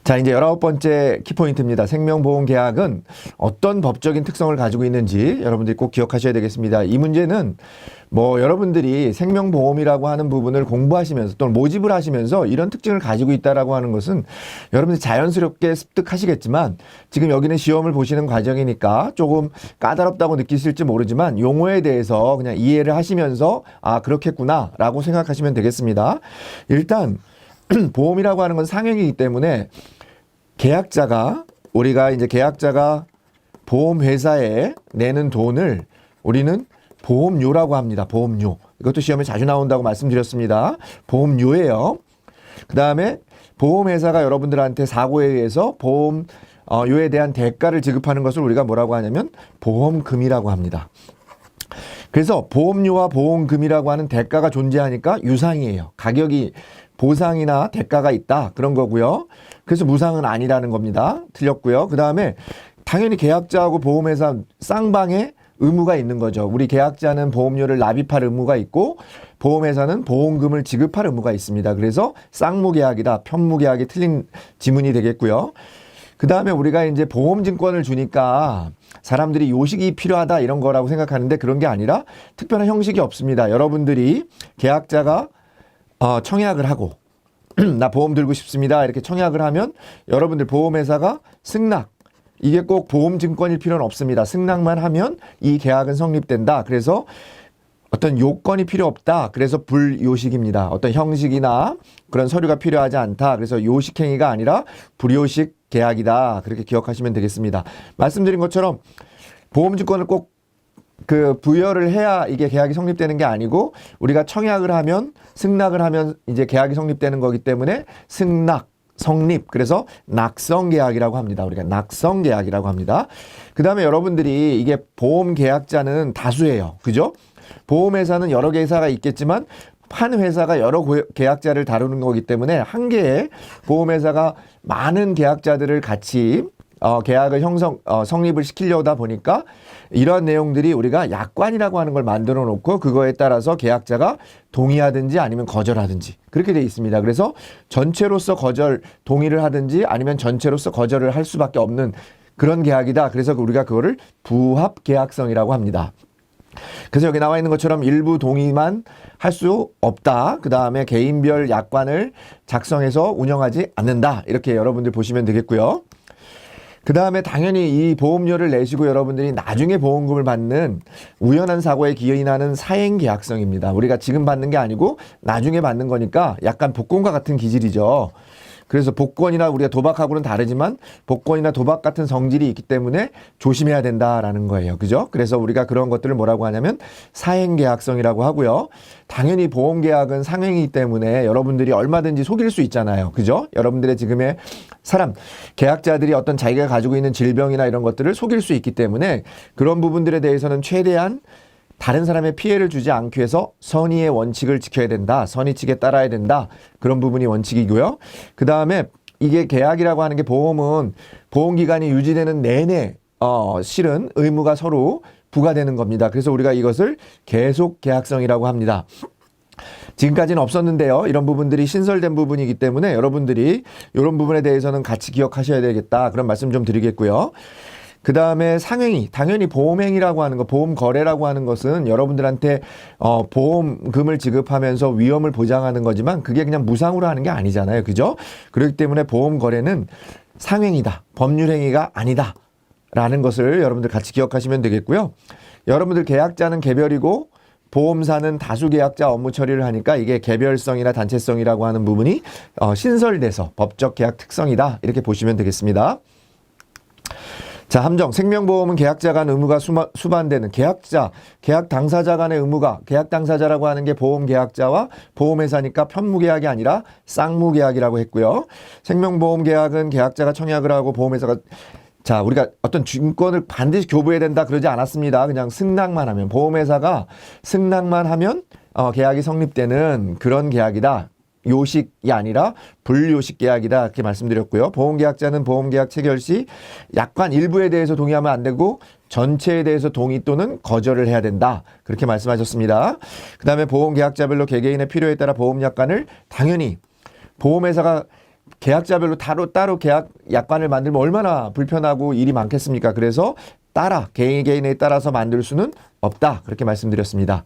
자, 이제 19번째 키포인트입니다. 생명보험계약은 어떤 법적인 특성을 가지고 있는지 여러분들이 꼭 기억하셔야 되겠습니다. 이 문제는 여러분들이 생명보험이라고 하는 부분을 공부하시면서 또는 모집을 하시면서 이런 특징을 가지고 있다라고 하는 것은 여러분들이 자연스럽게 습득하시겠지만 지금 여기는 시험을 보시는 과정이니까 조금 까다롭다고 느끼실지 모르지만 용어에 대해서 그냥 이해를 하시면서 아, 그렇겠구나 라고 생각하시면 되겠습니다. 일단 보험이라고 하는 건 상행이기 때문에 우리가 이제 계약자가 보험회사에 내는 돈을 우리는 보험료라고 합니다. 보험료. 이것도 시험에 자주 나온다고 말씀드렸습니다. 보험료예요. 그 다음에 보험회사가 여러분들한테 사고에 의해서 보험료에 대한 대가를 지급하는 것을 우리가 뭐라고 하냐면 보험금이라고 합니다. 그래서 보험료와 보험금이라고 하는 대가가 존재하니까 유상이에요. 가격이 보상이나 대가가 있다 그런 거고요. 그래서 무상은 아니라는 겁니다. 틀렸고요. 그 다음에 당연히 계약자하고 보험회사 쌍방에 의무가 있는 거죠. 우리 계약자는 보험료를 납입할 의무가 있고 보험회사는 보험금을 지급할 의무가 있습니다. 그래서 쌍무계약이다. 편무계약이 틀린 지문이 되겠고요. 그 다음에 우리가 이제 보험증권을 주니까 사람들이 요식이 필요하다 이런 거라고 생각하는데 그런 게 아니라 특별한 형식이 없습니다. 여러분들이 계약자가 청약을 하고 나 보험 들고 싶습니다. 이렇게 청약을 하면 여러분들 보험회사가 승낙 이게 꼭 보험증권일 필요는 없습니다. 승낙만 하면 이 계약은 성립된다. 그래서 어떤 요건이 필요 없다. 그래서 불요식입니다. 어떤 형식이나 그런 서류가 필요하지 않다. 그래서 요식행위가 아니라 불요식 계약이다. 그렇게 기억하시면 되겠습니다. 말씀드린 것처럼 보험증권을 꼭 부여를 해야 이게 계약이 성립되는 게 아니고 우리가 청약을 하면 승낙을 하면 이제 계약이 성립되는 거기 때문에 승낙, 성립 그래서 낙성계약이라고 합니다. 우리가 낙성계약이라고 합니다. 그 다음에 여러분들이 이게 보험계약자는 다수예요. 그죠? 보험회사는 여러 개 회사가 있겠지만 한 회사가 여러 계약자를 다루는 거기 때문에 한 개의 보험회사가 많은 계약자들을 같이 계약을 성립을 시키려다 보니까 이러한 내용들이 우리가 약관이라고 하는 걸 만들어 놓고 그거에 따라서 계약자가 동의하든지 아니면 거절하든지 그렇게 돼 있습니다. 그래서 전체로서 동의를 하든지 아니면 전체로서 거절을 할 수밖에 없는 그런 계약이다. 그래서 우리가 그거를 부합계약성이라고 합니다. 그래서 여기 나와 있는 것처럼 일부 동의만 할 수 없다. 그 다음에 개인별 약관을 작성해서 운영하지 않는다. 이렇게 여러분들 보시면 되겠고요. 그 다음에 당연히 이 보험료를 내시고 여러분들이 나중에 보험금을 받는 우연한 사고에 기인하는 사행계약성입니다. 우리가 지금 받는 게 아니고 나중에 받는 거니까 약간 복권과 같은 기질이죠. 그래서 복권이나 우리가 도박하고는 다르지만 복권이나 도박 같은 성질이 있기 때문에 조심해야 된다라는 거예요. 그죠? 그래서 우리가 그런 것들을 뭐라고 하냐면 사행계약성이라고 하고요. 당연히 보험계약은 상행이기 때문에 여러분들이 얼마든지 속일 수 있잖아요. 그죠? 여러분들의 지금의 계약자들이 어떤 자기가 가지고 있는 질병이나 이런 것들을 속일 수 있기 때문에 그런 부분들에 대해서는 최대한 다른 사람의 피해를 주지 않기 위해서 선의의 원칙을 지켜야 된다. 선의칙에 따라야 된다. 그런 부분이 원칙이고요. 그 다음에 이게 계약이라고 하는 게 보험은 보험기간이 유지되는 내내 실은 의무가 서로 부과되는 겁니다. 그래서 우리가 이것을 계속계약성이라고 합니다. 지금까지는 없었는데요. 이런 부분들이 신설된 부분이기 때문에 여러분들이 이런 부분에 대해서는 같이 기억하셔야 되겠다. 그런 말씀 좀 드리겠고요. 그 다음에 상행위, 당연히 보험행위라고 하는 거, 보험거래라고 하는 것은 여러분들한테 보험금을 지급하면서 위험을 보장하는 거지만 그게 그냥 무상으로 하는 게 아니잖아요. 그죠? 그렇기 때문에 보험거래는 상행이다. 법률행위가 아니다. 라는 것을 여러분들 같이 기억하시면 되겠고요. 여러분들 계약자는 개별이고 보험사는 다수계약자 업무 처리를 하니까 이게 개별성이나 단체성이라고 하는 부분이 신설돼서 법적 계약 특성이다. 이렇게 보시면 되겠습니다. 자, 함정. 생명보험은 계약자 간 의무가 수반되는 계약 당사자 간의 의무가 계약 당사자라고 하는 게 보험계약자와 보험회사니까 편무계약이 아니라 쌍무계약이라고 했고요. 생명보험 계약은 계약자가 청약을 하고 보험회사가 우리가 어떤 증권을 반드시 교부해야 된다 그러지 않았습니다. 그냥 승낙만 하면 보험회사가 승낙만 하면 계약이 성립되는 그런 계약이다. 요식이 아니라 불요식 계약이다 이렇게 말씀드렸고요. 보험계약자는 보험계약 체결 시 약관 일부에 대해서 동의하면 안 되고 전체에 대해서 동의 또는 거절을 해야 된다. 그렇게 말씀하셨습니다. 그 다음에 보험계약자별로 개개인의 필요에 따라 보험약관을 당연히 보험회사가 계약자별로 따로 계약 약관을 만들면 얼마나 불편하고 일이 많겠습니까? 그래서 개인에 따라서 만들 수는 없다. 그렇게 말씀드렸습니다.